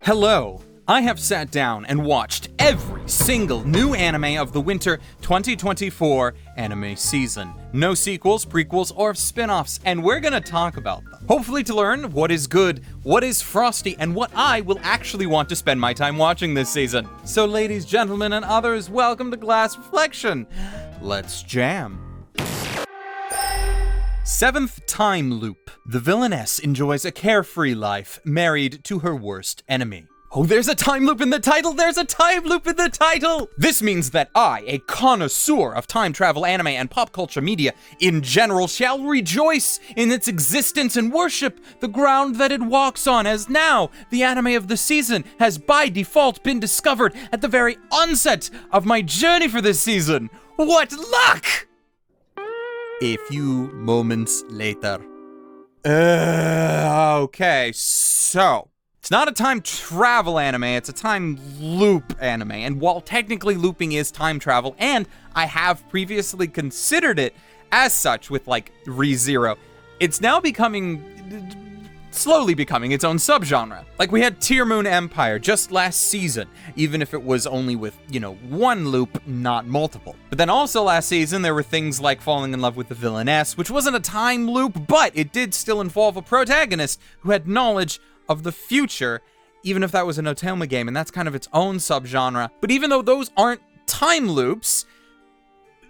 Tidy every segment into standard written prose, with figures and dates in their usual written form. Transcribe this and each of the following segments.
Hello! I have sat down and watched every single new anime of the winter 2024 anime season. No sequels, prequels, or spin-offs, and we're gonna talk about them. Hopefully to learn what is good, what is frosty, and what I will actually want to spend my time watching this season. So ladies, gentlemen, and others, welcome to Glass Reflection. Let's jam. Seventh time loop. The villainess enjoys a carefree life, married to her worst enemy. Oh, there's a time loop in the title! There's a time loop in the title! This means that I, a connoisseur of time travel anime and pop culture media in general, shall rejoice in its existence and worship the ground that it walks on, as now the anime of the season has by default been discovered at the very onset of my journey for this season. What luck! A few moments later. Okay, so it's not a time travel anime, it's a time loop anime. And while technically looping is time travel, and I have previously considered it as such with like ReZero, it's now slowly becoming its own subgenre. Like we had Tear Moon Empire just last season, even if it was only with, one loop, not multiple. But then also last season, there were things like Falling in Love with the Villainess, which wasn't a time loop, but it did still involve a protagonist who had knowledge of the future, even if that was an Otome game, and that's kind of its own subgenre. But even though those aren't time loops,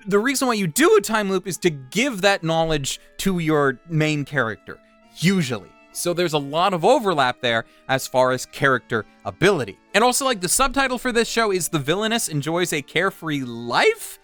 the reason why you do a time loop is to give that knowledge to your main character, usually. So there's a lot of overlap there as far as character ability. And also, like, the subtitle for this show is The Villainess Enjoys a Carefree Life?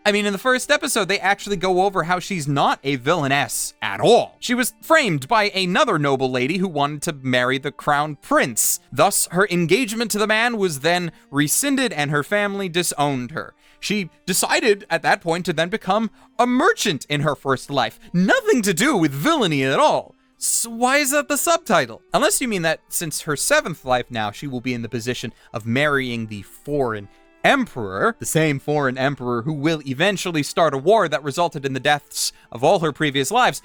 I mean, in the first episode, they actually go over how she's not a villainess at all. She was framed by another noble lady who wanted to marry the crown prince. Thus, her engagement to the man was then rescinded and her family disowned her. She decided at that point to then become a merchant in her first life. Nothing to do with villainy at all. So why is that the subtitle? Unless you mean that since her seventh life now, she will be in the position of marrying the foreign emperor, the same foreign emperor who will eventually start a war that resulted in the deaths of all her previous lives.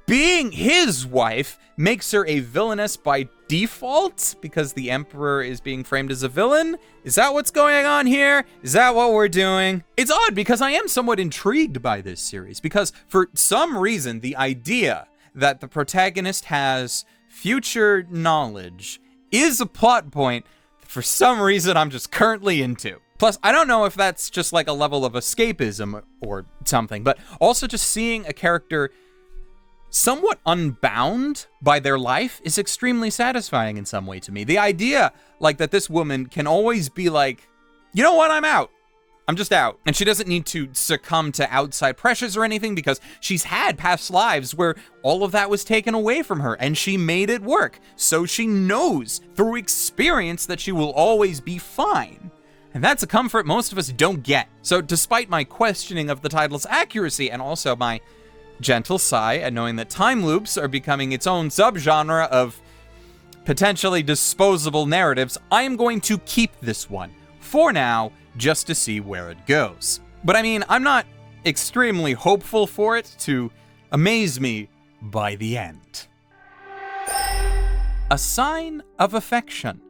Being his wife makes her a villainess by default because the emperor is being framed as a villain? Is that what's going on here? Is that what we're doing? It's odd because I am somewhat intrigued by this series because for some reason, the idea that the protagonist has future knowledge is a plot point that for some reason I'm just currently into. Plus, I don't know if that's just like a level of escapism or something, but also just seeing a character somewhat unbound by their life is extremely satisfying in some way to me. The idea, like, that this woman can always be like, you know what, I'm out. I'm just out. And she doesn't need to succumb to outside pressures or anything because she's had past lives where all of that was taken away from her and she made it work. So she knows through experience that she will always be fine. And that's a comfort most of us don't get. So despite my questioning of the title's accuracy and also my gentle sigh at knowing that time loops are becoming its own subgenre of potentially disposable narratives, I am going to keep this one for now, just to see where it goes. But I mean, I'm not extremely hopeful for it to amaze me by the end. A Sign of Affection.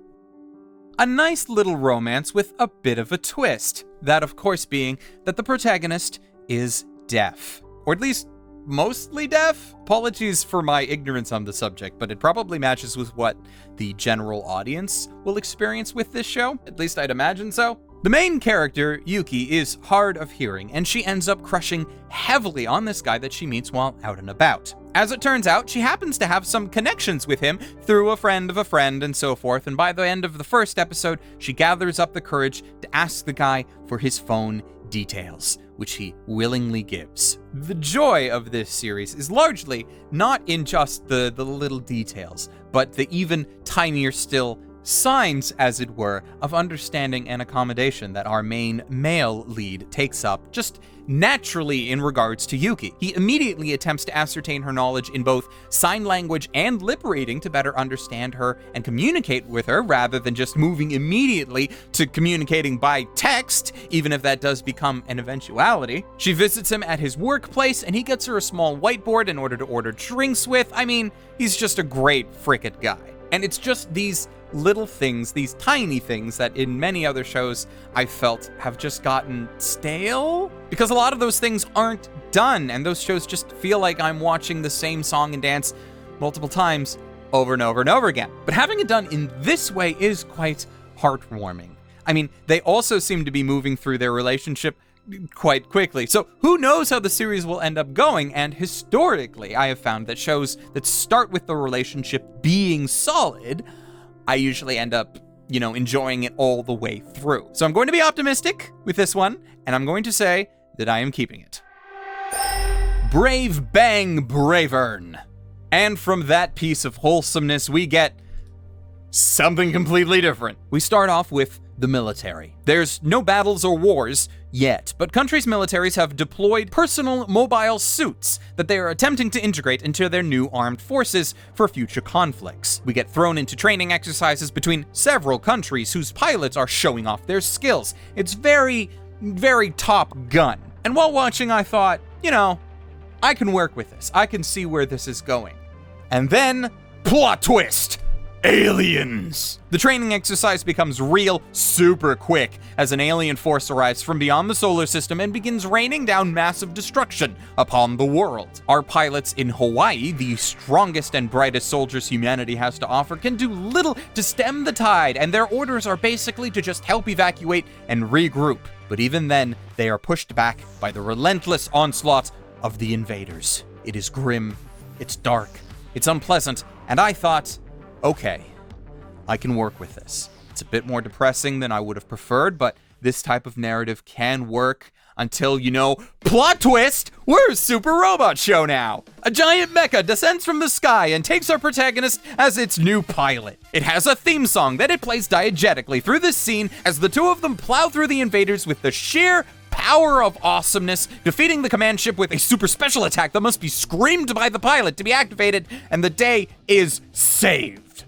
A nice little romance with a bit of a twist. That, of course, being that the protagonist is deaf. Or at least mostly deaf? Apologies for my ignorance on the subject, but it probably matches with what the general audience will experience with this show. At least I'd imagine so. The main character, Yuki, is hard of hearing, and she ends up crushing heavily on this guy that she meets while out and about. As it turns out, she happens to have some connections with him through a friend of a friend and so forth, and by the end of the first episode, she gathers up the courage to ask the guy for his phone details, which he willingly gives. The joy of this series is largely not in just the little details, but the even tinier still signs, as it were, of understanding and accommodation that our main male lead takes up just naturally in regards to Yuki. He immediately attempts to ascertain her knowledge in both sign language and lip reading to better understand her and communicate with her, rather than just moving immediately to communicating by text, even if that does become an eventuality. She visits him at his workplace, and he gets her a small whiteboard in order to order drinks with. I mean, he's just a great frickin' guy. And it's just these little things, these tiny things that in many other shows I felt have just gotten stale, because a lot of those things aren't done, and those shows just feel like I'm watching the same song and dance multiple times over and over and over again. But having it done in this way is quite heartwarming. I mean, they also seem to be moving through their relationship quite quickly. So who knows how the series will end up going, and historically, I have found that shows that start with the relationship being solid, I usually end up, enjoying it all the way through. So I'm going to be optimistic with this one, and I'm going to say that I am keeping it. Brave Bang Bravern. And from that piece of wholesomeness, we get something completely different. We start off with the military. There's no battles or wars yet, but countries' militaries have deployed personal mobile suits that they are attempting to integrate into their new armed forces for future conflicts. We get thrown into training exercises between several countries whose pilots are showing off their skills. It's very, very Top Gun. And while watching, I thought, I can work with this. I can see where this is going. And then, plot twist! Aliens! The training exercise becomes real super quick as an alien force arrives from beyond the solar system and begins raining down massive destruction upon the world. Our pilots in Hawaii, the strongest and brightest soldiers humanity has to offer, can do little to stem the tide, and their orders are basically to just help evacuate and regroup. But even then, they are pushed back by the relentless onslaught of the invaders. It is grim, it's dark, it's unpleasant, and I thought, okay, I can work with this. It's a bit more depressing than I would have preferred, but this type of narrative can work until, plot twist, we're a super robot show now. A giant mecha descends from the sky and takes our protagonist as its new pilot. It has a theme song that it plays diegetically through this scene as the two of them plow through the invaders with the sheer power of awesomeness, defeating the command ship with a super special attack that must be screamed by the pilot to be activated, and the day is saved.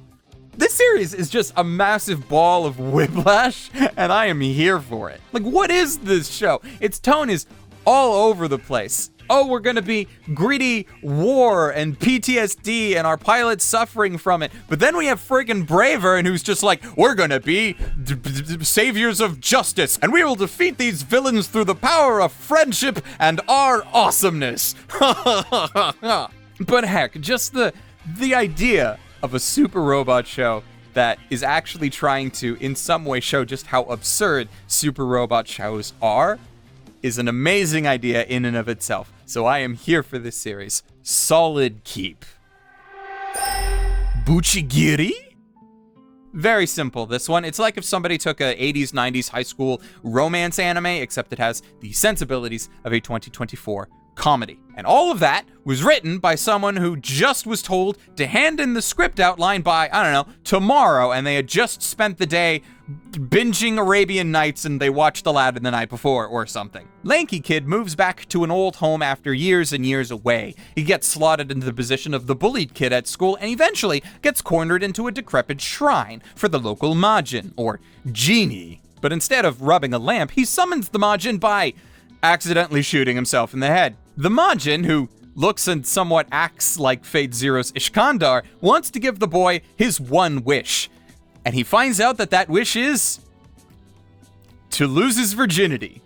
This series is just a massive ball of whiplash, and I am here for it. Like, what is this show? Its tone is all over the place. Oh, we're gonna be gritty war and PTSD and our pilot's suffering from it. But then we have friggin' Bravern who's just like, we're gonna be saviors of justice and we will defeat these villains through the power of friendship and our awesomeness. But heck, just the idea of a super robot show that is actually trying to, in some way, show just how absurd super robot shows are is an amazing idea in and of itself. So I am here for this series. Solid keep. BUCCHIGIRI? Very simple, this one. It's like if somebody took a 80s, 90s high school romance anime, except it has the sensibilities of a 2024 comedy. And all of that was written by someone who just was told to hand in the script outline by, tomorrow, and they had just spent the day binging Arabian Nights and they watched Aladdin the night before or something. Lanky Kid moves back to an old home after years and years away. He gets slotted into the position of the bullied kid at school and eventually gets cornered into a decrepit shrine for the local Majin, or genie. But instead of rubbing a lamp, he summons the Majin by accidentally shooting himself in the head. The Majin, who looks and somewhat acts like Fate Zero's Ishkandar, wants to give the boy his one wish. And he finds out that wish is to lose his virginity.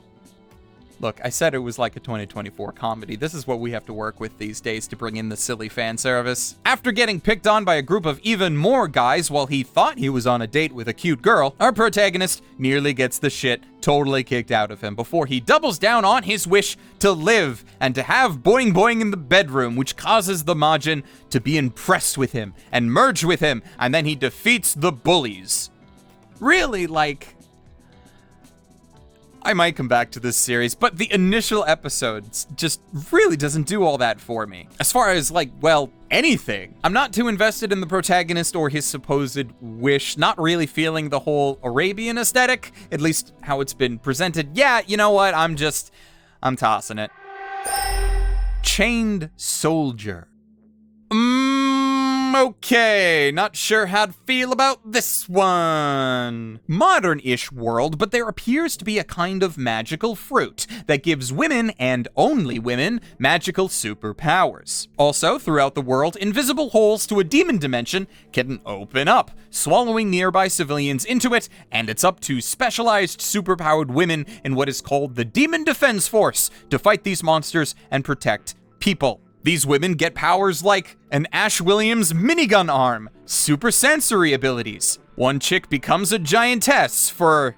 Look, I said it was like a 2024 comedy. This is what we have to work with these days to bring in the silly fan service. After getting picked on by a group of even more guys while he thought he was on a date with a cute girl, our protagonist nearly gets the shit totally kicked out of him before he doubles down on his wish to live and to have boing boing in the bedroom, which causes the Majin to be impressed with him and merge with him, and then he defeats the bullies. Really, I might come back to this series, but the initial episodes just really doesn't do all that for me. As far as, anything. I'm not too invested in the protagonist or his supposed wish, not really feeling the whole Arabian aesthetic, at least how it's been presented. Yeah, you know what, I'm tossing it. Chained Soldier. Okay, not sure how to feel about this one. Modern-ish world, but there appears to be a kind of magical fruit that gives women, and only women, magical superpowers. Also, throughout the world, invisible holes to a demon dimension can open up, swallowing nearby civilians into it, and it's up to specialized superpowered women in what is called the Demon Defense Force to fight these monsters and protect people. These women get powers like an Ash Williams minigun arm, super sensory abilities. One chick becomes a giantess for,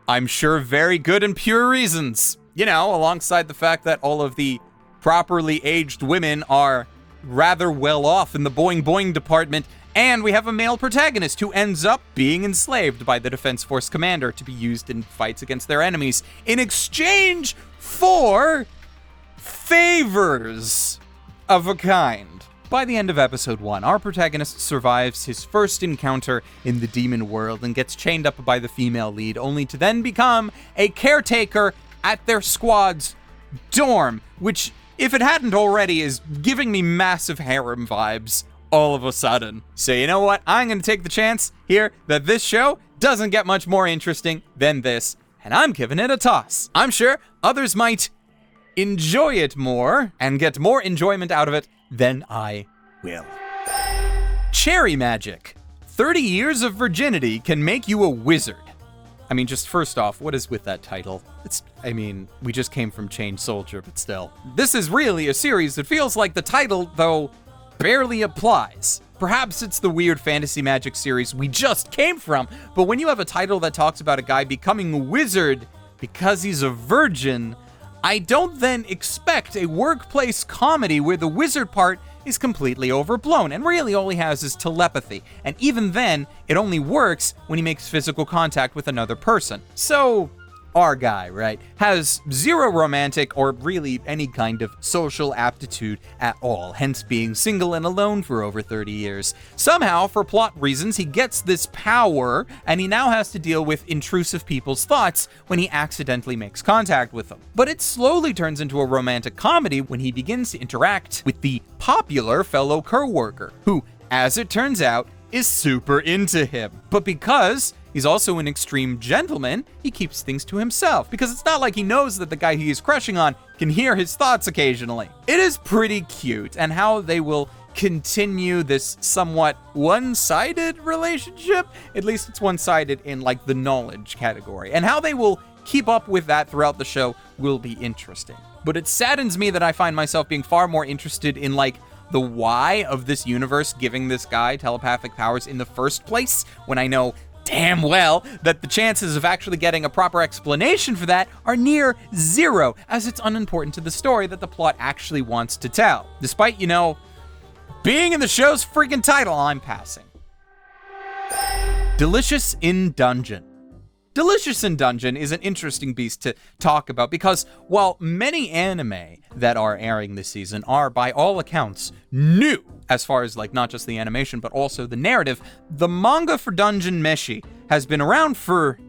I'm sure, very good and pure reasons. You know, alongside the fact that all of the properly aged women are rather well off in the boing boing department, and we have a male protagonist who ends up being enslaved by the Defense Force commander to be used in fights against their enemies in exchange for favors of a kind. By the end of episode 1, our protagonist survives his first encounter in the demon world and gets chained up by the female lead, only to then become a caretaker at their squad's dorm, which, if it hadn't already, is giving me massive harem vibes all of a sudden. So you know what? I'm going to take the chance here that this show doesn't get much more interesting than this, and I'm giving it a toss. I'm sure others might enjoy it more and get more enjoyment out of it than I will. Cherry magic. 30 years of virginity can make you a wizard. I mean, just first off, what is with that title? We just came from Chained Soldier, but still. This is really a series that feels like the title, though, barely applies. Perhaps it's the weird fantasy magic series we just came from, but when you have a title that talks about a guy becoming a wizard because he's a virgin, I don't then expect a workplace comedy where the wizard part is completely overblown, and really all he has is telepathy, and even then, it only works when he makes physical contact with another person. So, our guy, right, has zero romantic or really any kind of social aptitude at all, hence being single and alone for over 30 years. Somehow, for plot reasons, he gets this power, and he now has to deal with intrusive people's thoughts when he accidentally makes contact with them. But it slowly turns into a romantic comedy when he begins to interact with the popular fellow co-worker, who, as it turns out, is super into him. But because he's also an extreme gentleman, he keeps things to himself, because it's not like he knows that the guy he is crushing on can hear his thoughts occasionally. It is pretty cute, and how they will continue this somewhat one-sided relationship, at least it's one-sided in like the knowledge category, and how they will keep up with that throughout the show will be interesting. But it saddens me that I find myself being far more interested in like the why of this universe giving this guy telepathic powers in the first place, when I know damn well that the chances of actually getting a proper explanation for that are near zero, as it's unimportant to the story that the plot actually wants to tell. Despite, you know, being in the show's freaking title, I'm passing. Delicious in Dungeon. Delicious in Dungeon is an interesting beast to talk about because while many anime that are airing this season are, by all accounts, new, as far as like not just the animation but also the narrative, the manga for Dungeon Meshi has been around for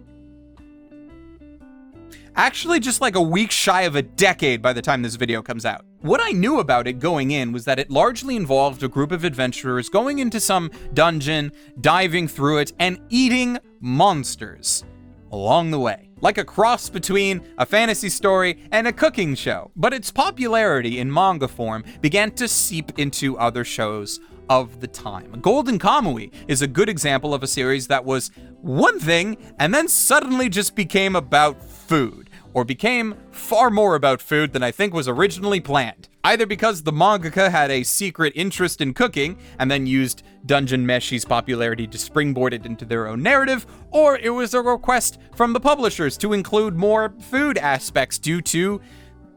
actually just like a week shy of a decade by the time this video comes out. What I knew about it going in was that it largely involved a group of adventurers going into some dungeon, diving through it, and eating monsters along the way, like a cross between a fantasy story and a cooking show. But its popularity in manga form began to seep into other shows of the time. Golden Kamui is a good example of a series that was one thing and then suddenly just became about food, or became far more about food than I think was originally planned. Either because the mangaka had a secret interest in cooking and then used Dungeon Meshi's popularity to springboard it into their own narrative, or it was a request from the publishers to include more food aspects due to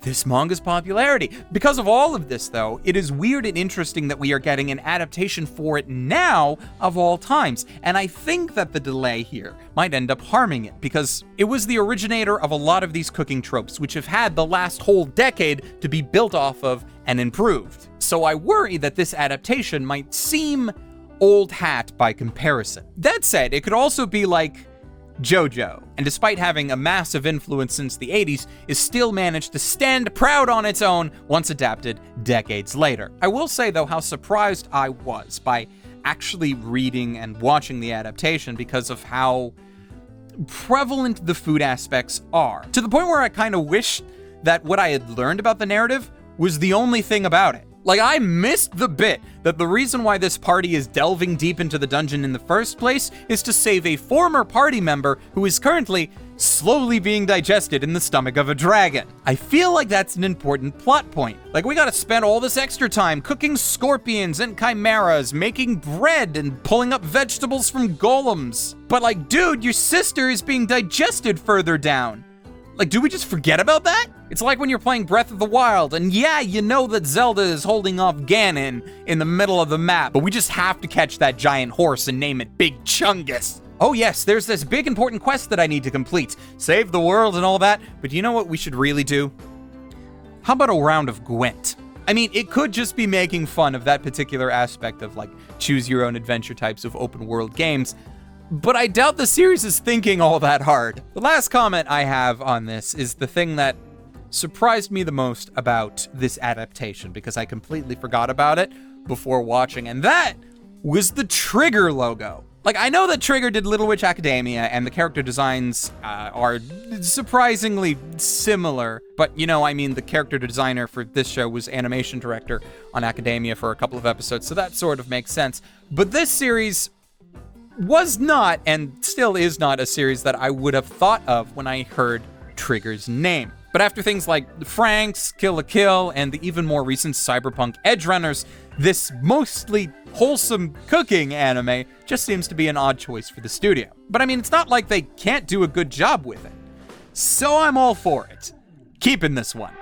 this manga's popularity. Because of all of this, though, it is weird and interesting that we are getting an adaptation for it now of all times, and I think that the delay here might end up harming it, because it was the originator of a lot of these cooking tropes, which have had the last whole decade to be built off of and improved. So I worry that this adaptation might seem old hat by comparison. That said, it could also be like JoJo, and despite having a massive influence since the 80s, is still managed to stand proud on its own once adapted decades later. I will say, though, how surprised I was by actually reading and watching the adaptation because of how prevalent the food aspects are, to the point where I kind of wish that what I had learned about the narrative was the only thing about it. Like, I missed the bit that the reason why this party is delving deep into the dungeon in the first place is to save a former party member who is currently slowly being digested in the stomach of a dragon. I feel like that's an important plot point. Like, we gotta spend all this extra time cooking scorpions and chimeras, making bread and pulling up vegetables from golems. But like, dude, your sister is being digested further down. Like, do we just forget about that? It's like when you're playing Breath of the Wild, and yeah, you know that Zelda is holding off Ganon in the middle of the map, but we just have to catch that giant horse and name it Big Chungus. Oh yes, there's this big important quest that I need to complete. Save the world and all that, but you know what we should really do? How about a round of Gwent? I mean, it could just be making fun of that particular aspect of, like, choose your own adventure types of open world games, but I doubt the series is thinking all that hard. The last comment I have on this is the thing that surprised me the most about this adaptation, because I completely forgot about it before watching, and that was the Trigger logo. Like, I know that Trigger did Little Witch Academia, and the character designs are surprisingly similar, but, you know, I mean, the character designer for this show was animation director on Academia for a couple of episodes, so that sort of makes sense. But this series was not, and still is not, a series that I would have thought of when I heard Trigger's name. But after things like Frank's, Kill la Kill, and the even more recent Cyberpunk Edgerunners, this mostly wholesome cooking anime just seems to be an odd choice for the studio. But I mean, it's not like they can't do a good job with it. So I'm all for it. Keeping this one.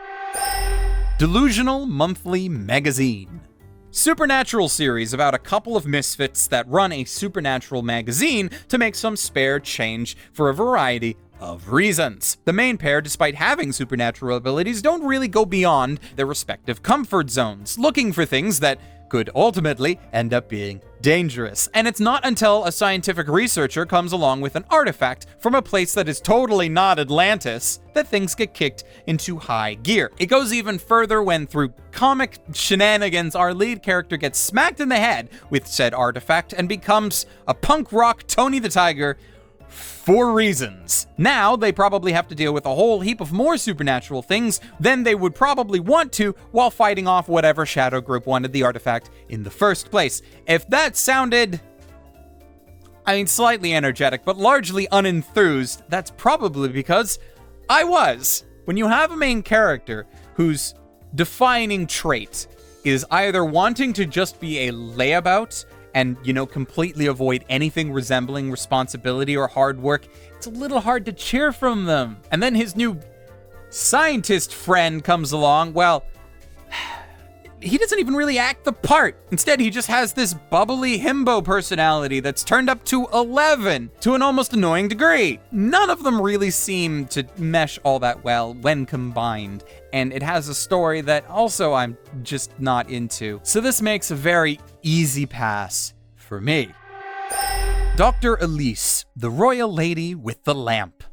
Delusional Monthly Magazine. Supernatural series about a couple of misfits that run a supernatural magazine to make some spare change for a variety of reasons. The main pair, despite having supernatural abilities, don't really go beyond their respective comfort zones, looking for things that could ultimately end up being dangerous. And it's not until a scientific researcher comes along with an artifact from a place that is totally not Atlantis that things get kicked into high gear. It goes even further when, through comic shenanigans, our lead character gets smacked in the head with said artifact and becomes a punk rock Tony the Tiger for reasons. Now, they probably have to deal with a whole heap of more supernatural things than they would probably want to while fighting off whatever shadow group wanted the artifact in the first place. If that sounded, I mean, slightly energetic, but largely unenthused, that's probably because I was. When you have a main character whose defining trait is either wanting to just be a layabout and, you know, completely avoid anything resembling responsibility or hard work, it's a little hard to cheer from them. And then his new scientist friend comes along, well, he doesn't even really act the part. Instead, he just has this bubbly himbo personality that's turned up to 11 to an almost annoying degree. None of them really seem to mesh all that well when combined, and it has a story that also I'm just not into. So this makes a very easy pass for me. Dr. Elise, the royal lady with the lamp.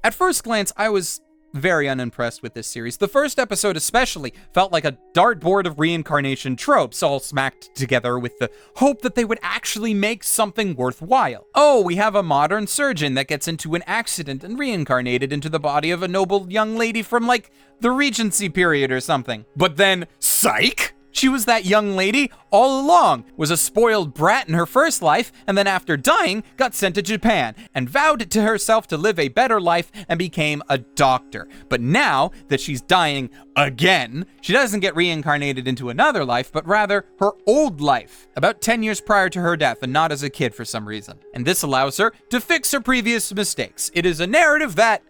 At first glance, I was very unimpressed with this series. The first episode especially felt like a dartboard of reincarnation tropes all smacked together with the hope that they would actually make something worthwhile. Oh, we have a modern surgeon that gets into an accident and reincarnated into the body of a noble young lady from, like, the Regency period or something. But then, psych! She was that young lady all along, was a spoiled brat in her first life, and then after dying, got sent to Japan, and vowed to herself to live a better life and became a doctor. But now that she's dying again, she doesn't get reincarnated into another life, but rather her old life, about 10 years prior to her death, and not as a kid for some reason. And this allows her to fix her previous mistakes. It is a narrative that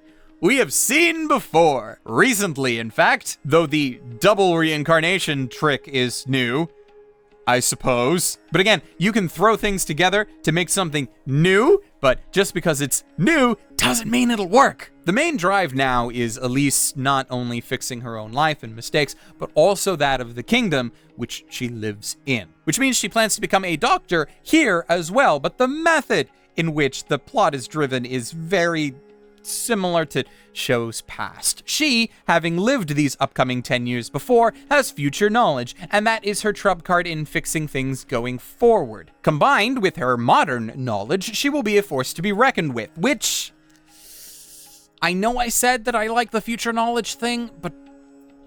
we have seen before. Recently, in fact, though the double reincarnation trick is new, I suppose. But again, you can throw things together to make something new, but just because it's new doesn't mean it'll work. The main drive now is Elise not only fixing her own life and mistakes, but also that of the kingdom which she lives in. Which means she plans to become a doctor here as well, but the method in which the plot is driven is very similar to shows past. She, having lived these upcoming 10 years before, has future knowledge, and that is her trump card in fixing things going forward. Combined with her modern knowledge, she will be a force to be reckoned with, which... I know I said that I like the future knowledge thing, but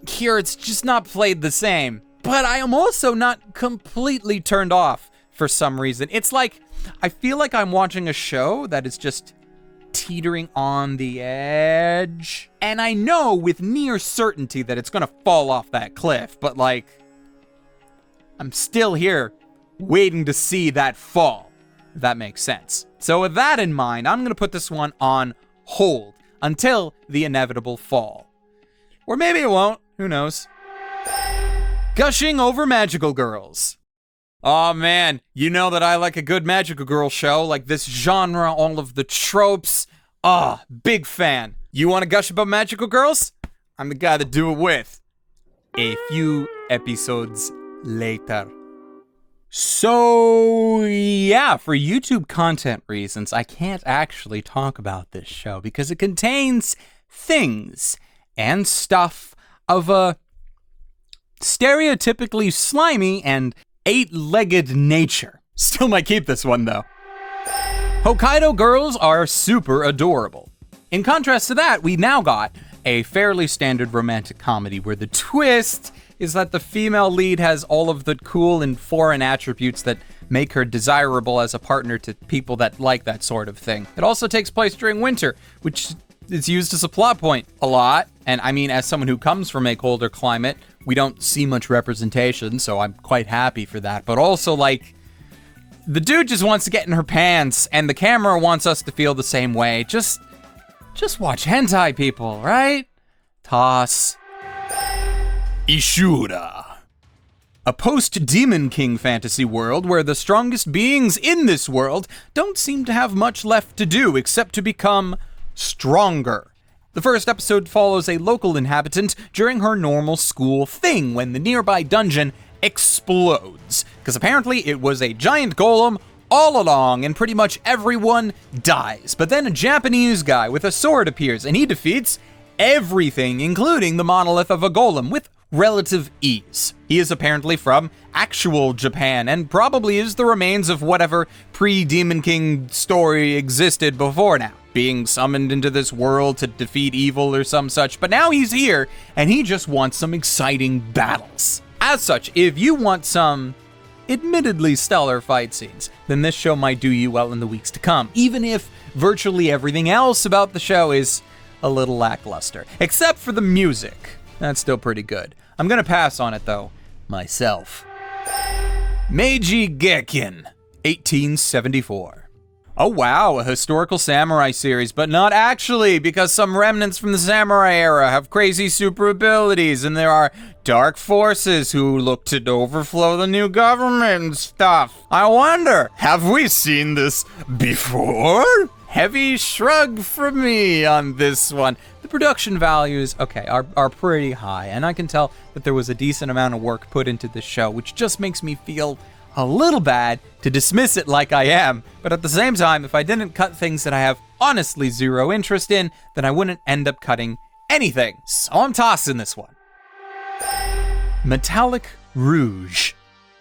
here it's just not played the same. But I am also not completely turned off for some reason. It's like, I feel like I'm watching a show that is just teetering on the edge. And I know with near certainty that it's gonna fall off that cliff, but like, I'm still here waiting to see that fall, if that makes sense. So with that in mind, I'm gonna put this one on hold until the inevitable fall. Or maybe it won't, who knows. Gushing over magical girls. Oh man, you know that I like a good magical girl show, like this genre, all of the tropes. Big fan. You want to gush about magical girls? I'm the guy to do it with. A few episodes later. So, yeah, for YouTube content reasons, I can't actually talk about this show because it contains things and stuff of a stereotypically slimy and 8-legged nature. Still might keep this one, though. Hokkaido girls are super adorable. In contrast to that, we now got a fairly standard romantic comedy where the twist is that the female lead has all of the cool and foreign attributes that make her desirable as a partner to people that like that sort of thing. It also takes place during winter, which is used as a plot point a lot. And I mean, as someone who comes from a colder climate, we don't see much representation, so I'm quite happy for that. But also, like, the dude just wants to get in her pants, and the camera wants us to feel the same way. Just watch hentai, people, right? Toss. ISHURA. A post-Demon King fantasy world where the strongest beings in this world don't seem to have much left to do except to become stronger. The first episode follows a local inhabitant during her normal school thing when the nearby dungeon explodes. Because apparently it was a giant golem all along and pretty much everyone dies. But then a Japanese guy with a sword appears and he defeats everything, including the monolith of a golem, with relative ease. He is apparently from actual Japan and probably is the remains of whatever pre-Demon King story existed before now, being summoned into this world to defeat evil or some such, but now he's here and he just wants some exciting battles. As such, if you want some admittedly stellar fight scenes, then this show might do you well in the weeks to come, even if virtually everything else about the show is a little lackluster, except for the music. That's still pretty good. I'm gonna pass on it though, myself. Meiji Gekken, 1874. Oh wow, a historical samurai series, but not actually, because some remnants from the samurai era have crazy super abilities, and there are dark forces who look to overthrow the new government and stuff. I wonder, have we seen this before? Heavy shrug from me on this one. The production values, okay, are pretty high, and I can tell that there was a decent amount of work put into this show, which just makes me feel a little bad to dismiss it like I am, but at the same time, if I didn't cut things that I have honestly zero interest in, then I wouldn't end up cutting anything. So I'm tossing this one. Metallic Rouge.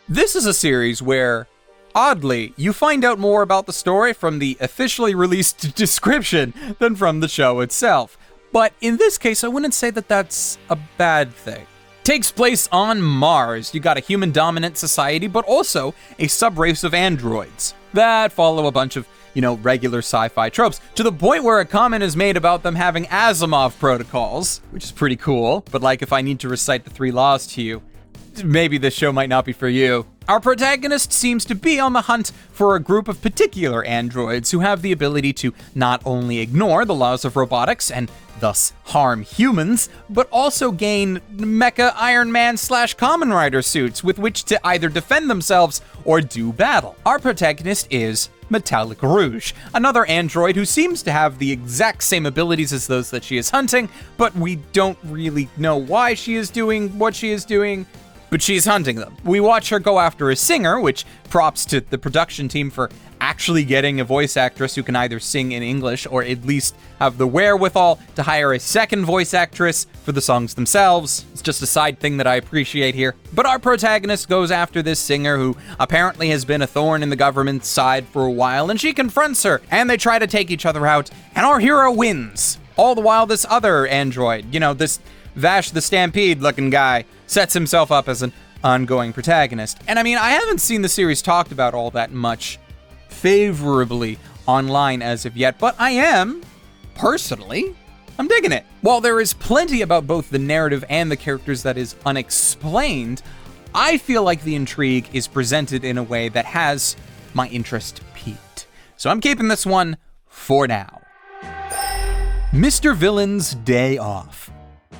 This is a series where, oddly, you find out more about the story from the officially released description than from the show itself. But in this case, I wouldn't say that that's a bad thing. Takes place on Mars. You got a human-dominant society, but also a sub-race of androids that follow a bunch of, regular sci-fi tropes, to the point where a comment is made about them having Asimov protocols, which is pretty cool. But like, if I need to recite the 3 laws to you, maybe this show might not be for you. Our protagonist seems to be on the hunt for a group of particular androids who have the ability to not only ignore the laws of robotics and thus harm humans, but also gain mecha Iron Man / Kamen Rider suits with which to either defend themselves or do battle. Our protagonist is Metallic Rouge, another android who seems to have the exact same abilities as those that she is hunting, but we don't really know why she is doing what she is doing, but she's hunting them. We watch her go after a singer, which props to the production team for actually getting a voice actress who can either sing in English or at least have the wherewithal to hire a second voice actress for the songs themselves. It's just a side thing that I appreciate here. But our protagonist goes after this singer who apparently has been a thorn in the government's side for a while, and she confronts her, and they try to take each other out, and our hero wins. All the while this other android, this Vash the Stampede looking guy, sets himself up as an ongoing protagonist. And I mean, I haven't seen the series talked about all that much favorably online as of yet, but I am, personally, I'm digging it. While there is plenty about both the narrative and the characters that is unexplained, I feel like the intrigue is presented in a way that has my interest piqued. So I'm keeping this one for now. Mr. Villain's Day Off.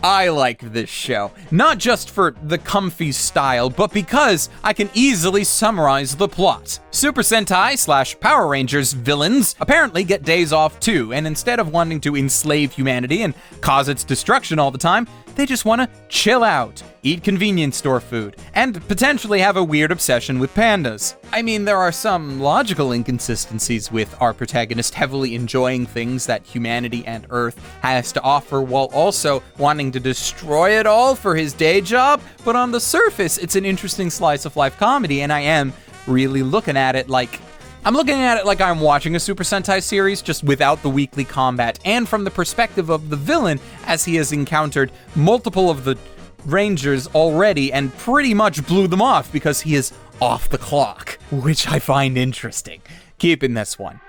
I like this show, not just for the comfy style, but because I can easily summarize the plot. Super Sentai / Power Rangers villains apparently get days off too, and instead of wanting to enslave humanity and cause its destruction all the time, they just want to chill out, eat convenience store food, and potentially have a weird obsession with pandas. I mean, there are some logical inconsistencies with our protagonist heavily enjoying things that humanity and Earth has to offer while also wanting to destroy it all for his day job, but on the surface, it's an interesting slice of life comedy, and I am really looking at it like I'm watching a Super Sentai series, just without the weekly combat, and from the perspective of the villain, as he has encountered multiple of the Rangers already and pretty much blew them off because he is off the clock, which I find interesting. Keeping this one.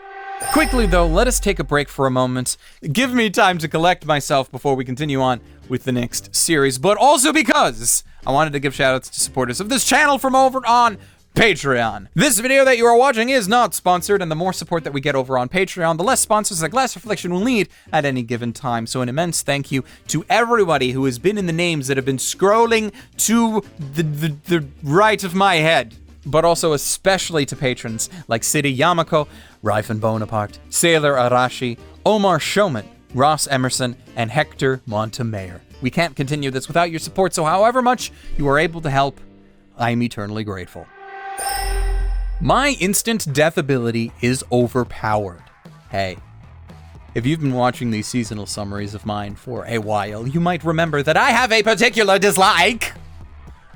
Quickly though, let us take a break for a moment. Give me time to collect myself before we continue on with the next series, but also because I wanted to give shoutouts to supporters of this channel from over on Patreon. This video that you are watching is not sponsored, and the more support that we get over on Patreon, the less sponsors that Glass Reflection will need at any given time. So an immense thank you to everybody who has been in the names that have been scrolling to the right of my head, but also especially to patrons like City Yamako, Rifen Bonaparte, Sailor Arashi, Omar Showman, Ross Emerson, and Hector Montemayor. We can't continue this without your support, so however much you are able to help, I'm eternally grateful. My instant death ability is Overpowered. Hey, if you've been watching these seasonal summaries of mine for a while, you might remember that I have a particular dislike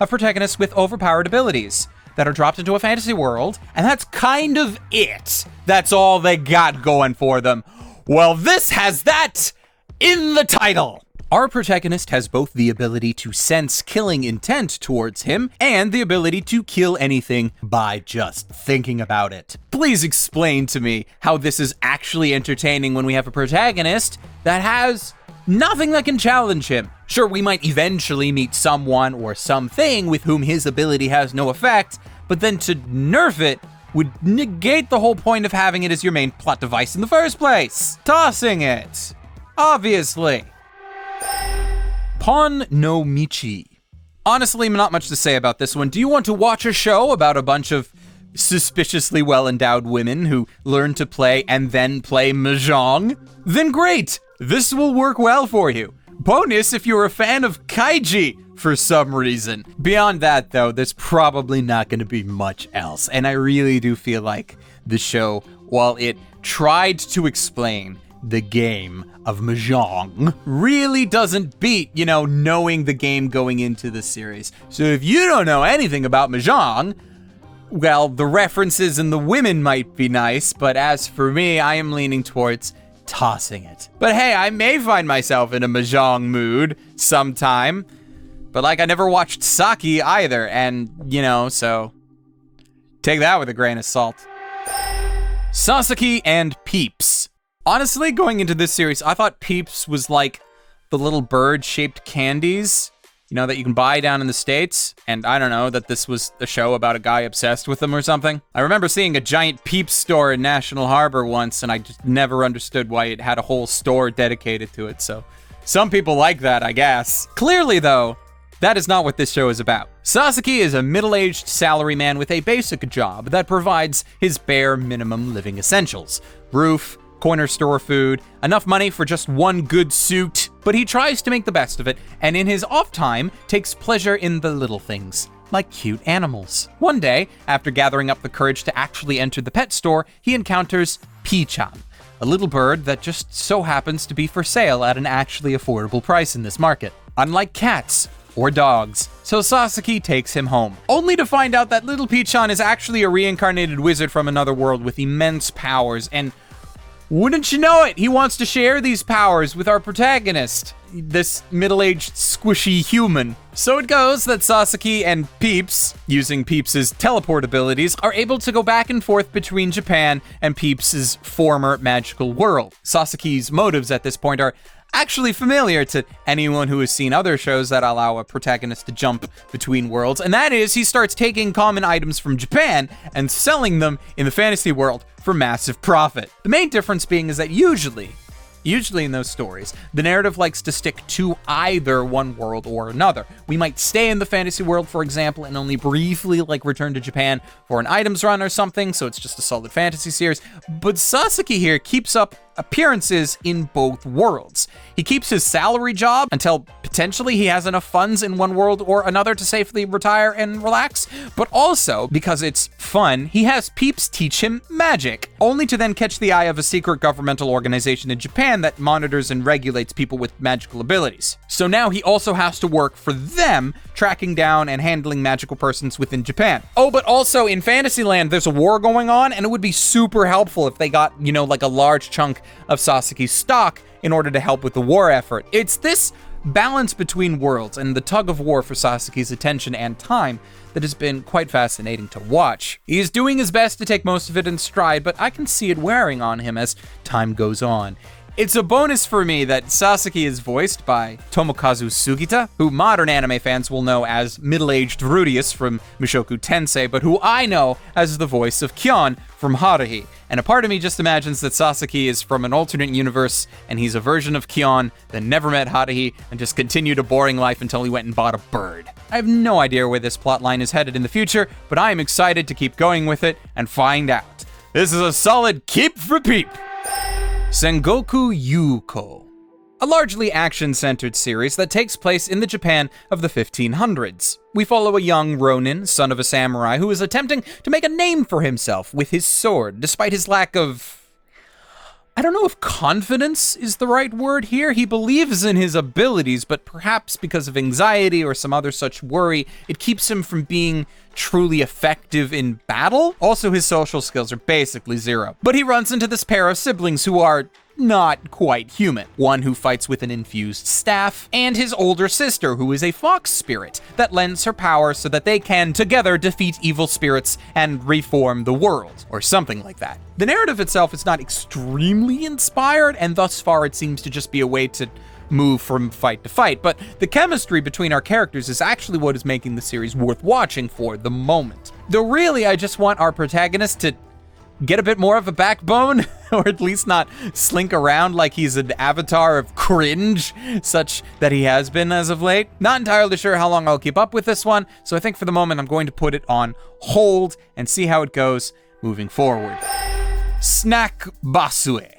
of protagonists with overpowered abilities that are dropped into a fantasy world, and that's kind of it. That's all they got going for them. Well, this has that in the title. Our protagonist has both the ability to sense killing intent towards him and the ability to kill anything by just thinking about it. Please explain to me how this is actually entertaining when we have a protagonist that has nothing that can challenge him. Sure, we might eventually meet someone or something with whom his ability has no effect, but then to nerf it would negate the whole point of having it as your main plot device in the first place. Tossing it. Obviously. Pon no Michi. Honestly, not much to say about this one. Do you want to watch a show about a bunch of suspiciously well-endowed women who learn to play and then play mahjong? Then great! This will work well for you. Bonus if you're a fan of kaiji for some reason. Beyond that, though, there's probably not going to be much else. And I really do feel like the show, while it tried to explain the game of mahjong, really doesn't beat, knowing the game going into the series. So if you don't know anything about mahjong, well, the references and the women might be nice, but as for me, I am leaning towards tossing it. But hey, I may find myself in a mahjong mood sometime, but I never watched Saki either, and, so take that with a grain of salt. Sasaki and Peeps. Honestly, going into this series, I thought Peeps was like the little bird-shaped candies, that you can buy down in the States. And I don't know, that this was a show about a guy obsessed with them or something. I remember seeing a giant Peeps store in National Harbor once, and I just never understood why it had a whole store dedicated to it. So some people like that, I guess. Clearly, though, that is not what this show is about. Sasaki is a middle-aged salaryman with a basic job that provides his bare minimum living essentials. Roof, corner store food, enough money for just one good suit, but he tries to make the best of it, and in his off time, takes pleasure in the little things, like cute animals. One day, after gathering up the courage to actually enter the pet store, he encounters Peachan, a little bird that just so happens to be for sale at an actually affordable price in this market. Unlike cats or dogs, so Sasaki takes him home, only to find out that little Peachan is actually a reincarnated wizard from another world with immense powers, and wouldn't you know it, he wants to share these powers with our protagonist, this middle-aged squishy human. So it goes that Sasaki and Peeps, using Peeps' teleport abilities, are able to go back and forth between Japan and Peeps' former magical world. Sasaki's motives at this point are actually familiar to anyone who has seen other shows that allow a protagonist to jump between worlds, and that is he starts taking common items from Japan and selling them in the fantasy world for massive profit. The main difference being is that usually in those stories, the narrative likes to stick to either one world or another. We might stay in the fantasy world, for example, and only briefly return to Japan for an items run or something, so it's just a solid fantasy series. But Sasaki here keeps up appearances in both worlds. He keeps his salary job until potentially he has enough funds in one world or another to safely retire and relax, but also, because it's fun, he has Peeps teach him magic, only to then catch the eye of a secret governmental organization in Japan that monitors and regulates people with magical abilities. So now he also has to work for them, tracking down and handling magical persons within Japan. Oh, but also in Fantasyland, there's a war going on, and it would be super helpful if they got, a large chunk of Sasaki's stock in order to help with the war effort. It's this balance between worlds and the tug of war for Sasaki's attention and time that has been quite fascinating to watch. He is doing his best to take most of it in stride, but I can see it wearing on him as time goes on. It's a bonus for me that Sasaki is voiced by Tomokazu Sugita, who modern anime fans will know as middle-aged Rudius from Mushoku Tensei, but who I know as the voice of Kyon from Haruhi. And a part of me just imagines that Sasaki is from an alternate universe, and he's a version of Kyon that never met Haruhi and just continued a boring life until he went and bought a bird. I have no idea where this plotline is headed in the future, but I am excited to keep going with it and find out. This is a solid keep for Peep. Sengoku Youko, a largely action-centered series that takes place in the Japan of the 1500s. We follow a young ronin, son of a samurai, who is attempting to make a name for himself with his sword, despite his lack of... I don't know if confidence is the right word here. He believes in his abilities, but perhaps because of anxiety or some other such worry, it keeps him from being truly effective in battle. Also, his social skills are basically zero. But he runs into this pair of siblings who are not quite human. One who fights with an infused staff, and his older sister, who is a fox spirit that lends her power so that they can together defeat evil spirits and reform the world, or something like that. The narrative itself is not extremely inspired, and thus far it seems to just be a way to move from fight to fight, but the chemistry between our characters is actually what is making the series worth watching for the moment. Though really, I just want our protagonist to get a bit more of a backbone, or at least not slink around like he's an avatar of cringe, such that he has been as of late. Not entirely sure how long I'll keep up with this one, so I think for the moment I'm going to put it on hold and see how it goes moving forward. Snack Basue,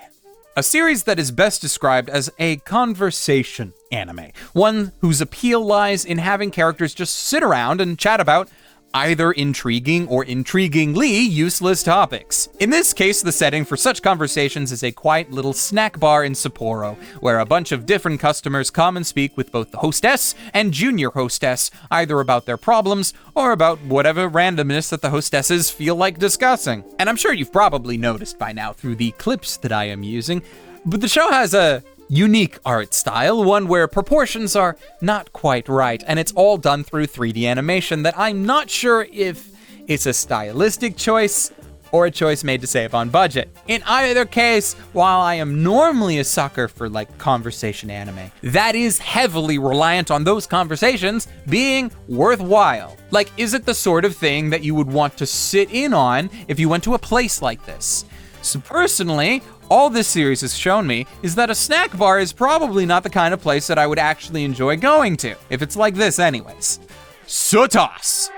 a series that is best described as a conversation anime, one whose appeal lies in having characters just sit around and chat about either intriguing or intriguingly useless topics. In this case, the setting for such conversations is a quiet little snack bar in Sapporo, where a bunch of different customers come and speak with both the hostess and junior hostess, either about their problems or about whatever randomness that the hostesses feel like discussing. And I'm sure you've probably noticed by now through the clips that I am using, but the show has a unique art style, one where proportions are not quite right, and it's all done through 3D animation that I'm not sure if it's a stylistic choice or a choice made to save on budget. In either case, while I am normally a sucker for conversation anime, that is heavily reliant on those conversations being worthwhile. Is it the sort of thing that you would want to sit in on if you went to a place like this? So personally, all this series has shown me is that a snack bar is probably not the kind of place that I would actually enjoy going to, if it's like this anyways. Sotos!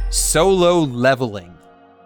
Solo leveling.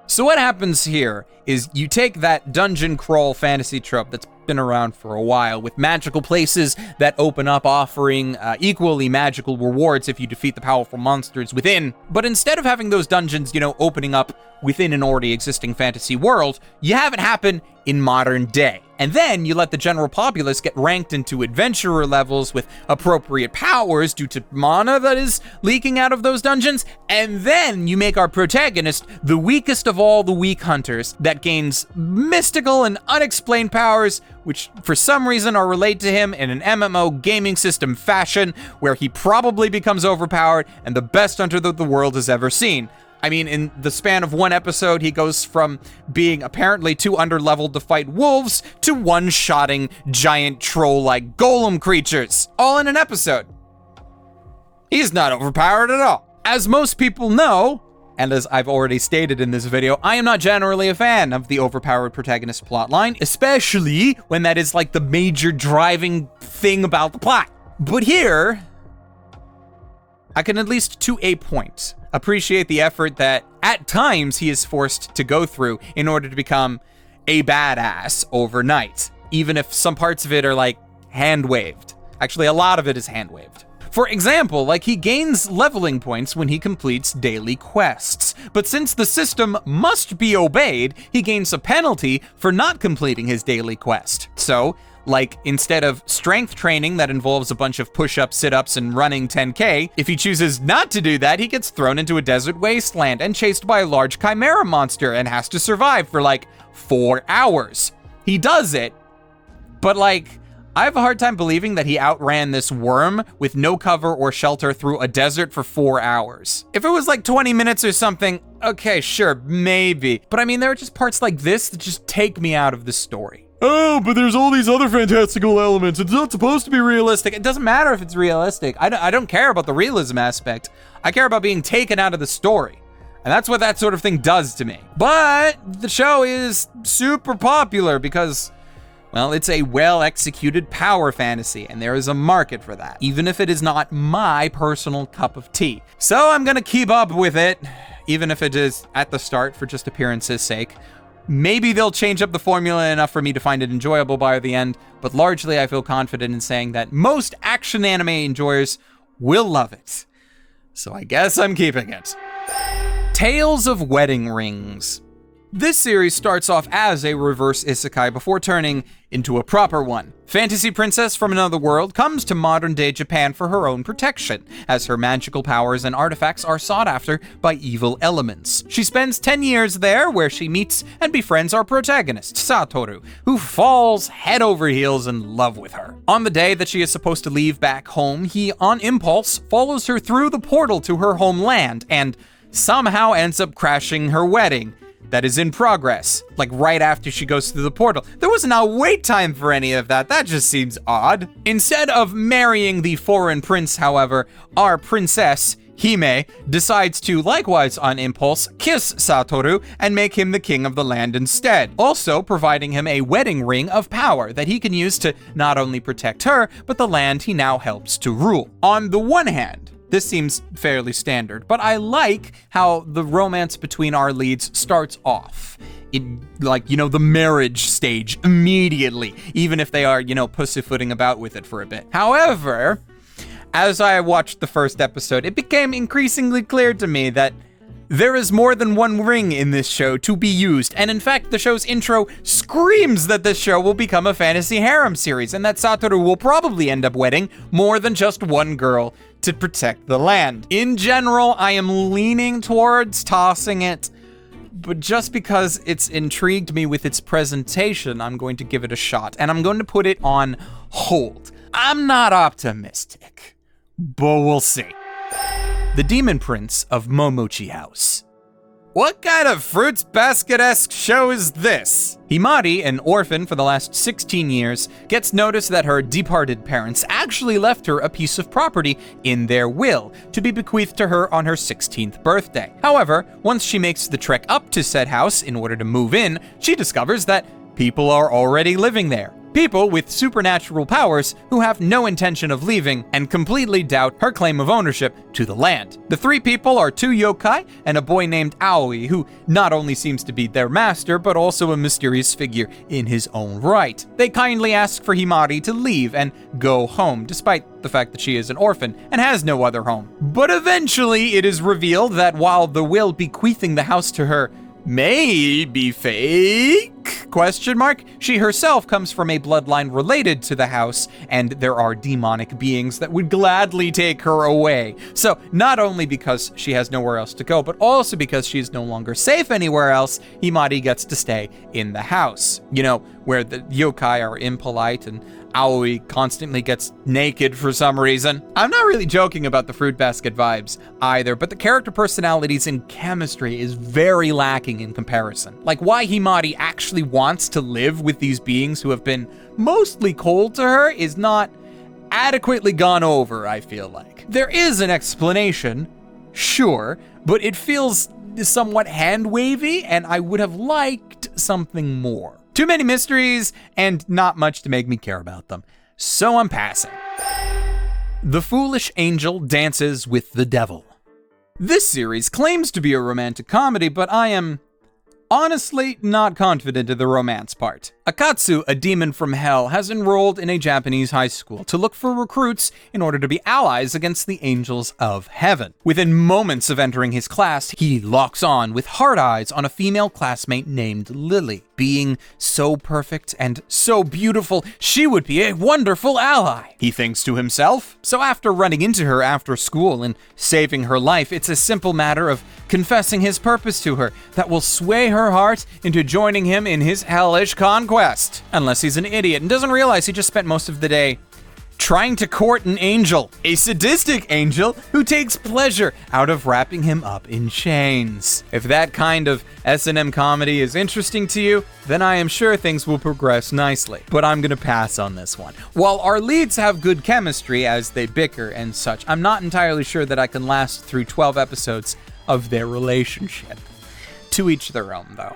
So what happens here is you take that dungeon crawl fantasy trope that's been around for a while, with magical places that open up offering equally magical rewards if you defeat the powerful monsters within. But instead of having those dungeons, opening up within an already existing fantasy world, you have it happen in modern day. And then you let the general populace get ranked into adventurer levels with appropriate powers due to mana that is leaking out of those dungeons. And then you make our protagonist the weakest of all the weak hunters that gains mystical and unexplained powers, which for some reason are relayed to him in an MMO gaming system fashion, where he probably becomes overpowered and the best hunter that the world has ever seen. I mean, in the span of one episode, he goes from being apparently too underleveled to fight wolves to one-shotting giant troll-like golem creatures, all in an episode. He's not overpowered at all. As most people know, and as I've already stated in this video, I am not generally a fan of the overpowered protagonist plotline, especially when that is like the major driving thing about the plot. But here, I can at least to a point appreciate the effort that at times he is forced to go through in order to become a badass overnight, even if some parts of it are like hand-waved. Actually, a lot of it is hand-waved. For example, like he gains leveling points when he completes daily quests, but since the system must be obeyed, he gains a penalty for not completing his daily quest. So, like, instead of strength training that involves a bunch of push-ups, sit-ups, and running 10K, if he chooses not to do that, he gets thrown into a desert wasteland and chased by a large chimera monster and has to survive for like 4 hours. He does it, but like, I have a hard time believing that he outran this worm with no cover or shelter through a desert for 4 hours. If it was like 20 minutes or something, okay, sure, maybe. But I mean, there are just parts like this that just take me out of the story. Oh, but there's all these other fantastical elements. It's not supposed to be realistic. It doesn't matter if it's realistic. I don't care about the realism aspect. I care about being taken out of the story. And that's what that sort of thing does to me. But the show is super popular because, well, it's a well-executed power fantasy, and there is a market for that, even if it is not my personal cup of tea. So I'm gonna keep up with it, even if it is at the start for just appearance's sake. Maybe they'll change up the formula enough for me to find it enjoyable by the end, but largely I feel confident in saying that most action anime enjoyers will love it. So I guess I'm keeping it. Tales of Wedding Rings. This series starts off as a reverse isekai before turning into a proper one. Fantasy princess from another world comes to modern-day Japan for her own protection, as her magical powers and artifacts are sought after by evil elements. She spends 10 years there, where she meets and befriends our protagonist, Satoru, who falls head over heels in love with her. On the day that she is supposed to leave back home, he, on impulse, follows her through the portal to her homeland, and somehow ends up crashing her wedding that is in progress, like right after she goes through the portal. There was no wait time for any of that. That just seems odd. Instead of marrying the foreign prince, however, our princess, Hime, decides to, likewise on impulse, kiss Satoru and make him the king of the land instead, also providing him a wedding ring of power that he can use to not only protect her, but the land he now helps to rule. On the one hand, this seems fairly standard, but I like how the romance between our leads starts off in, like, the marriage stage immediately, even if they are, pussyfooting about with it for a bit. However, as I watched the first episode, it became increasingly clear to me that there is more than one ring in this show to be used, and in fact, the show's intro screams that this show will become a fantasy harem series, and that Satoru will probably end up wedding more than just one girl to protect the land. In general, I am leaning towards tossing it, but just because it's intrigued me with its presentation, I'm going to give it a shot, and I'm going to put it on hold. I'm not optimistic, but we'll see. The Demon Prince of Momochi House. What kind of fruits basket-esque show is this? Himari, an orphan for the last 16 years, gets notice that her departed parents actually left her a piece of property in their will to be bequeathed to her on her 16th birthday. However, once she makes the trek up to said house in order to move in, she discovers that people are already living there, People with supernatural powers who have no intention of leaving and completely doubt her claim of ownership to the land. The three people are two yokai and a boy named Aoi, who not only seems to be their master, but also a mysterious figure in his own right. They kindly ask for Himari to leave and go home, despite the fact that she is an orphan and has no other home. But eventually it is revealed that while the will bequeathing the house to her may be fake, she herself comes from a bloodline related to the house, and there are demonic beings that would gladly take her away. So not only because she has nowhere else to go, but also because she is no longer safe anywhere else, Himari gets to stay in the house. You know, where the yokai are impolite and Aoi constantly gets naked for some reason. I'm not really joking about the fruit basket vibes either, but the character personalities and chemistry is very lacking in comparison. Like, why Himari actually wants to live with these beings who have been mostly cold to her is not adequately gone over, I feel like. There is an explanation, sure, but it feels somewhat hand-wavy, and I would have liked something more. Too many mysteries, and not much to make me care about them. So I'm passing. The Foolish Angel Dances with the Devil. This series claims to be a romantic comedy, but I am honestly not confident in the romance part. Akatsu, a demon from hell, has enrolled in a Japanese high school to look for recruits in order to be allies against the angels of heaven. Within moments of entering his class, he locks on with hard eyes on a female classmate named Lily. Being so perfect and so beautiful, she would be a wonderful ally, he thinks to himself. So after running into her after school and saving her life, it's a simple matter of confessing his purpose to her that will sway her heart into joining him in his hellish conquest. Unless he's an idiot and doesn't realize he just spent most of the day trying to court an angel, a sadistic angel who takes pleasure out of wrapping him up in chains. If that kind of S&M comedy is interesting to you, then I am sure things will progress nicely. But I'm gonna pass on this one. While our leads have good chemistry as they bicker and such, I'm not entirely sure that I can last through 12 episodes of their relationship. To each their own, though.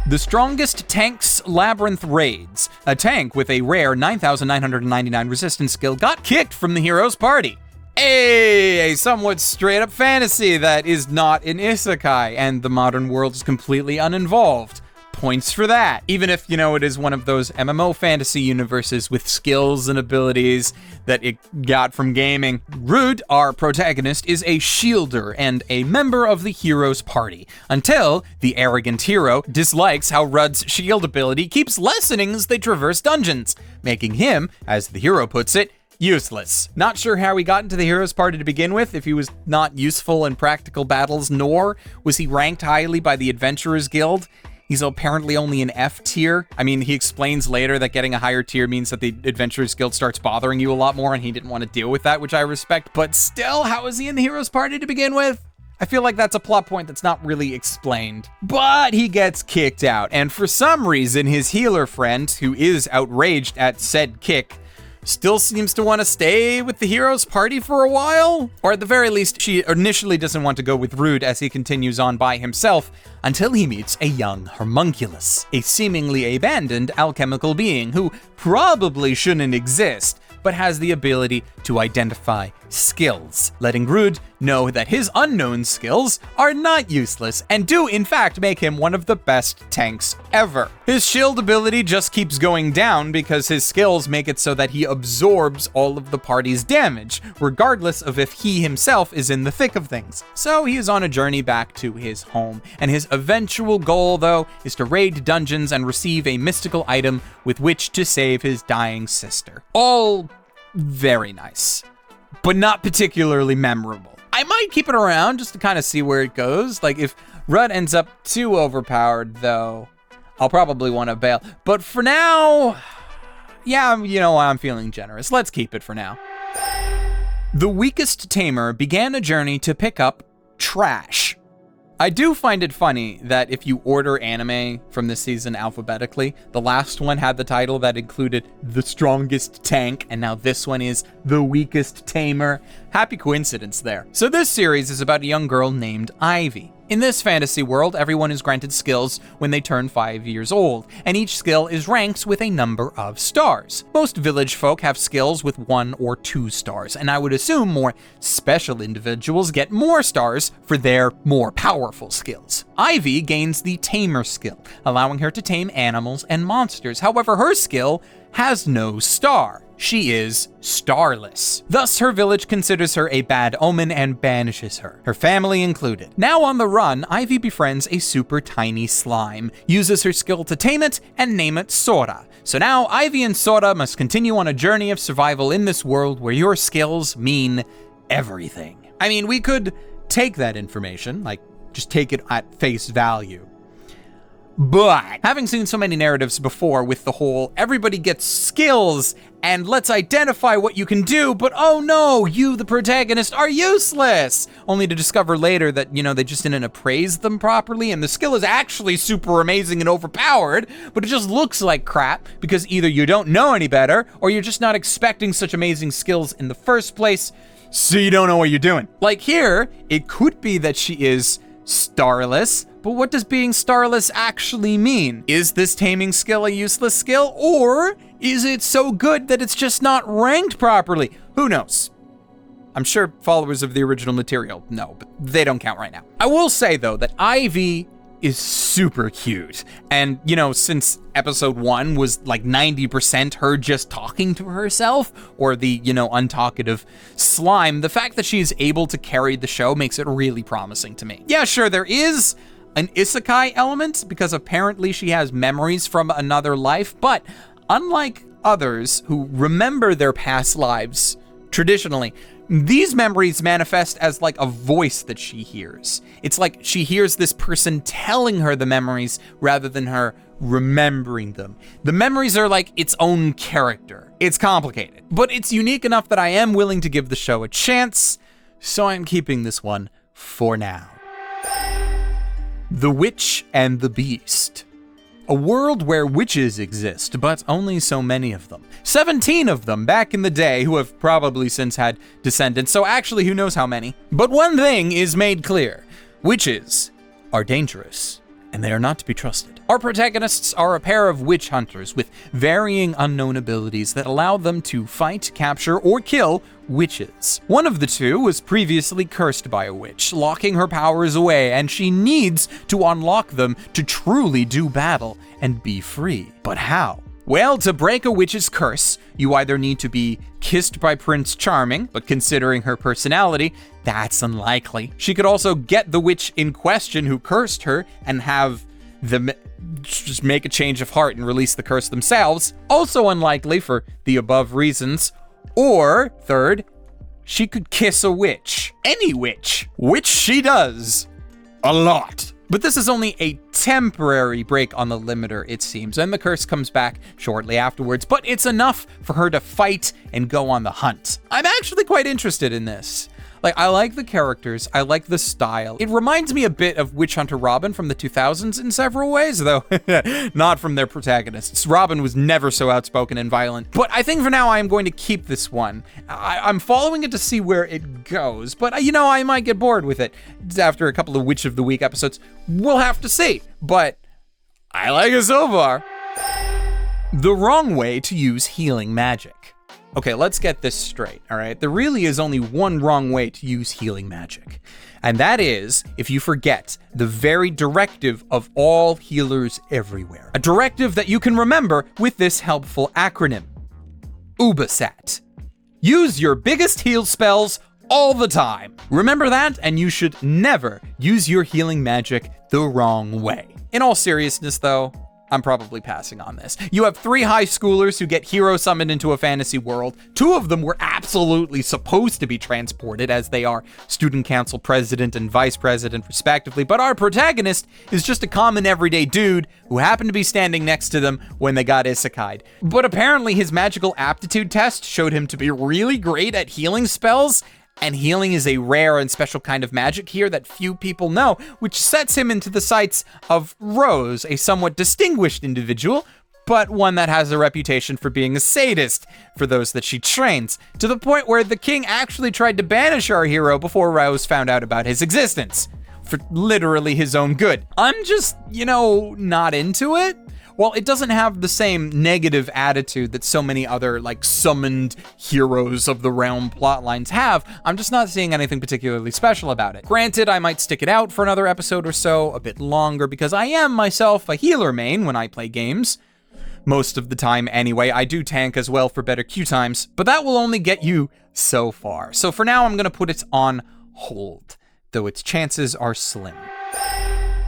The Strongest Tanks Labyrinth Raids. A tank with a rare 9,999 resistance skill got kicked from the hero's party. A somewhat straight-up fantasy that is not an isekai, and the modern world is completely uninvolved. Points for that. Even if, it is one of those MMO fantasy universes with skills and abilities that it got from gaming. Rouge, our protagonist, is a shielder and a member of the hero's party, until the arrogant hero dislikes how Rouge's shield ability keeps lessening as they traverse dungeons, making him, as the hero puts it, useless. Not sure how he got into the hero's party to begin with, if he was not useful in practical battles, nor was he ranked highly by the Adventurers Guild. He's apparently only an F tier. I mean, he explains later that getting a higher tier means that the Adventurers Guild starts bothering you a lot more, and he didn't want to deal with that, which I respect. But still, how is he in the hero's party to begin with? I feel like that's a plot point that's not really explained. But he gets kicked out, and for some reason, his healer friend, who is outraged at said kick, still seems to want to stay with the hero's party for a while? Or at the very least, she initially doesn't want to go with Rouge as he continues on by himself until he meets a young homunculus, a seemingly abandoned alchemical being who probably shouldn't exist, but has the ability to identify skills, letting Rouge know that his unknown skills are not useless and do in fact make him one of the best tanks ever. His shield ability just keeps going down because his skills make it so that he absorbs all of the party's damage, regardless of if he himself is in the thick of things. So he is on a journey back to his home, and his eventual goal, though, is to raid dungeons and receive a mystical item with which to save his dying sister. All very nice, but not particularly memorable. I might keep it around just to kind of see where it goes. Like, if Rudd ends up too overpowered, though, I'll probably want to bail. But for now, yeah, I'm feeling generous. Let's keep it for now. The Weakest Tamer began a journey to pick up trash. I do find it funny that if you order anime from this season alphabetically, the last one had the title that included The Strongest Tank, and now this one is The Weakest Tamer. Happy coincidence there. So this series is about a young girl named Ivy. In this fantasy world, everyone is granted skills when they turn 5 years old, and each skill is ranked with a number of stars. Most village folk have skills with 1 or 2 stars, and I would assume more special individuals get more stars for their more powerful skills. Ivy gains the Tamer skill, allowing her to tame animals and monsters. However, her skill has no star. She is starless. Thus, her village considers her a bad omen and banishes her, her family included. Now on the run, Ivy befriends a super tiny slime, uses her skill to tame it, and name it Sora. So now, Ivy and Sora must continue on a journey of survival in this world where your skills mean everything. I mean, we could take that information, like, just take it at face value. But having seen so many narratives before with the whole everybody gets skills and let's identify what you can do, but oh no, you, the protagonist, are useless! Only to discover later that, they just didn't appraise them properly and the skill is actually super amazing and overpowered, but it just looks like crap because either you don't know any better or you're just not expecting such amazing skills in the first place, so you don't know what you're doing. Like here, it could be that she is starless, but what does being starless actually mean? Is this taming skill a useless skill, or is it so good that it's just not ranked properly? Who knows? I'm sure followers of the original material know, but they don't count right now. I will say, though, that Ivy is super cute. And, since episode 1 was like 90% her just talking to herself, or the, untalkative slime, the fact that she's able to carry the show makes it really promising to me. Yeah, sure, there is an isekai element, because apparently she has memories from another life, but unlike others who remember their past lives traditionally, these memories manifest as like a voice that she hears. It's like she hears this person telling her the memories rather than her remembering them. The memories are like its own character. It's complicated, but it's unique enough that I am willing to give the show a chance, so I'm keeping this one for now. The Witch and the Beast. A world where witches exist, but only so many of them. 17 of them back in the day, who have probably since had descendants, so actually who knows how many. But one thing is made clear. Witches are dangerous, and they are not to be trusted. Our protagonists are a pair of witch hunters with varying unknown abilities that allow them to fight, capture, or kill witches. One of the two was previously cursed by a witch, locking her powers away, and she needs to unlock them to truly do battle and be free. But how? Well, to break a witch's curse, you either need to be kissed by Prince Charming, but considering her personality, that's unlikely. She could also get the witch in question who cursed her and have them just make a change of heart and release the curse themselves. Also unlikely for the above reasons. Or, third, she could kiss a witch. Any witch. Which she does. A lot. But this is only a temporary break on the limiter, it seems, and the curse comes back shortly afterwards, but it's enough for her to fight and go on the hunt. I'm actually quite interested in this. Like, I like the characters, I like the style. It reminds me a bit of Witch Hunter Robin from the 2000s in several ways, though not from their protagonists. Robin was never so outspoken and violent. But I think for now I am going to keep this one. I'm following it to see where it goes, but I might get bored with it after a couple of Witch of the Week episodes. We'll have to see, but I like it so far. The wrong way to use healing magic. Okay, let's get this straight, all right? There really is only one wrong way to use healing magic. And that is if you forget the very directive of all healers everywhere. A directive that you can remember with this helpful acronym. UBASAT. Use your biggest heal spells all the time. Remember that, and you should never use your healing magic the wrong way. In all seriousness, though, I'm probably passing on this. You have 3 high schoolers who get hero summoned into a fantasy world. 2 of them were absolutely supposed to be transported, as they are student council president and vice president respectively, but our protagonist is just a common everyday dude who happened to be standing next to them when they got isekai'd. But apparently his magical aptitude test showed him to be really great at healing spells, and healing is a rare and special kind of magic here that few people know, which sets him into the sights of Rouge, a somewhat distinguished individual, but one that has a reputation for being a sadist for those that she trains, to the point where the king actually tried to banish our hero before Rouge found out about his existence. for literally his own good. I'm just, not into it. While it doesn't have the same negative attitude that so many other, summoned heroes of the realm plotlines have, I'm just not seeing anything particularly special about it. Granted, I might stick it out for another episode or so, a bit longer, because I am myself a healer main when I play games. Most of the time anyway. I do tank as well for better queue times, but that will only get you so far. So for now, I'm gonna put it on hold, though its chances are slim.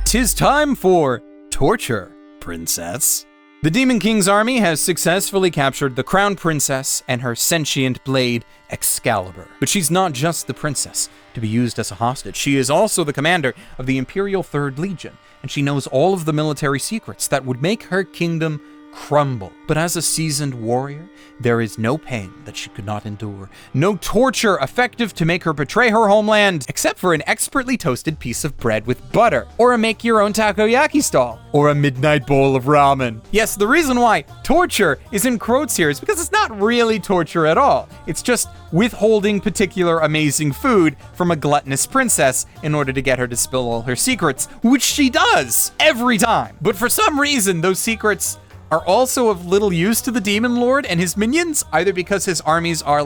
'Tis time for torture, princess. The Demon King's army has successfully captured the Crown Princess and her sentient blade, Excalibur. But she's not just the princess to be used as a hostage. She is also the commander of the Imperial Third Legion, and she knows all of the military secrets that would make her kingdom crumble. But as a seasoned warrior, there is no pain that she could not endure, no torture effective to make her betray her homeland, except for an expertly toasted piece of bread with butter, or a make-your-own takoyaki stall, or a midnight bowl of ramen. Yes, the reason why torture is in quotes here is because it's not really torture at all. It's just withholding particular amazing food from a gluttonous princess in order to get her to spill all her secrets, which she does every time. But for some reason, those secrets are also of little use to the Demon Lord and his minions, either because his armies are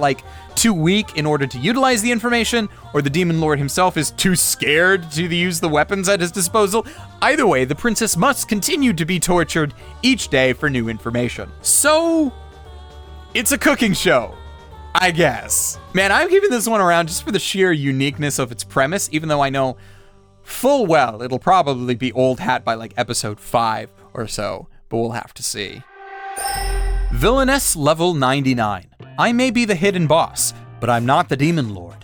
too weak in order to utilize the information, or the Demon Lord himself is too scared to use the weapons at his disposal. Either way, the princess must continue to be tortured each day for new information. So, it's a cooking show, I guess. Man, I'm keeping this one around just for the sheer uniqueness of its premise, even though I know full well it'll probably be old hat by episode 5 or so. But we'll have to see. Villainess level 99. I may be the hidden boss, but I'm not the Demon Lord.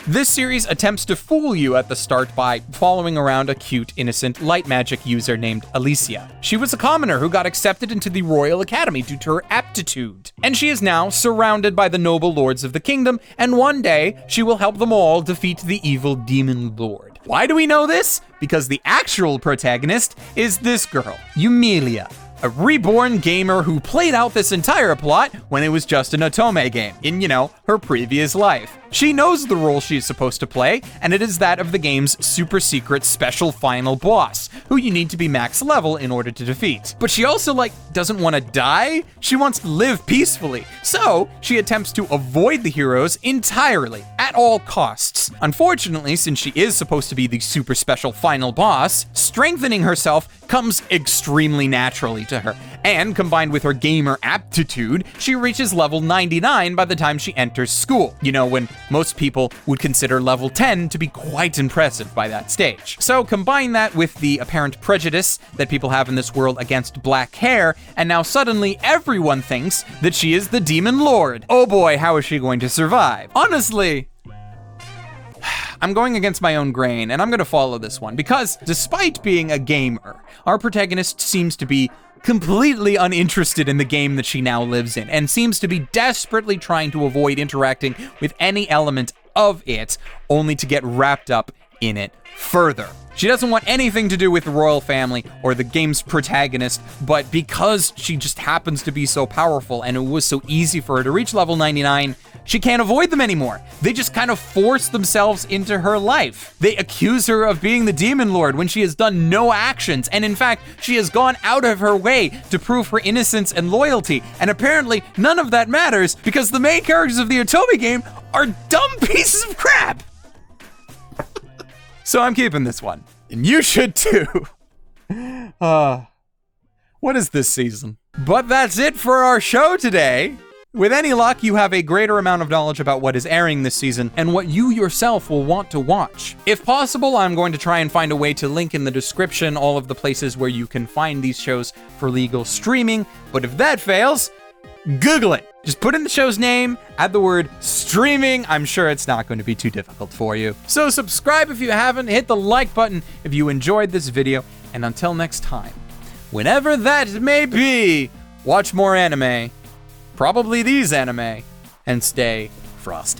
This series attempts to fool you at the start by following around a cute, innocent light magic user named Elise. She was a commoner who got accepted into the Royal Academy due to her aptitude, and she is now surrounded by the noble lords of the kingdom, and one day she will help them all defeat the evil Demon Lord. Why do we know this? Because the actual protagonist is this girl, Yumilia, a reborn gamer who played out this entire plot when it was just an otome game in, her previous life. She knows the role she is supposed to play, and it is that of the game's super secret special final boss, who you need to be max level in order to defeat. But she also, doesn't want to die? She wants to live peacefully, so she attempts to avoid the heroes entirely, at all costs. Unfortunately, since she is supposed to be the super special final boss, strengthening herself comes extremely naturally to her, and combined with her gamer aptitude, she reaches level 99 by the time she enters school. When most people would consider level 10 to be quite impressive by that stage. So combine that with the apparent prejudice that people have in this world against black hair, and now suddenly everyone thinks that she is the Demon Lord. Oh boy, how is she going to survive? Honestly, I'm going against my own grain, and I'm going to follow this one, because despite being a gamer, our protagonist seems to be completely uninterested in the game that she now lives in, and seems to be desperately trying to avoid interacting with any element of it, only to get wrapped up in it further. She doesn't want anything to do with the royal family or the game's protagonist, but because she just happens to be so powerful and it was so easy for her to reach level 99, she can't avoid them anymore. They just kind of force themselves into her life. They accuse her of being the Demon Lord when she has done no actions, and in fact, she has gone out of her way to prove her innocence and loyalty, and apparently none of that matters because the main characters of the otome game are dumb pieces of crap. So I'm keeping this one, and you should too. What is this season? But that's it for our show today. With any luck, you have a greater amount of knowledge about what is airing this season and what you yourself will want to watch. If possible, I'm going to try and find a way to link in the description all of the places where you can find these shows for legal streaming, but if that fails, Google it. Just put in the show's name, add the word streaming. I'm sure it's not going to be too difficult for you. So subscribe if you haven't, hit the like button if you enjoyed this video, and until next time, whenever that may be, watch more anime, probably these anime, and stay frosty.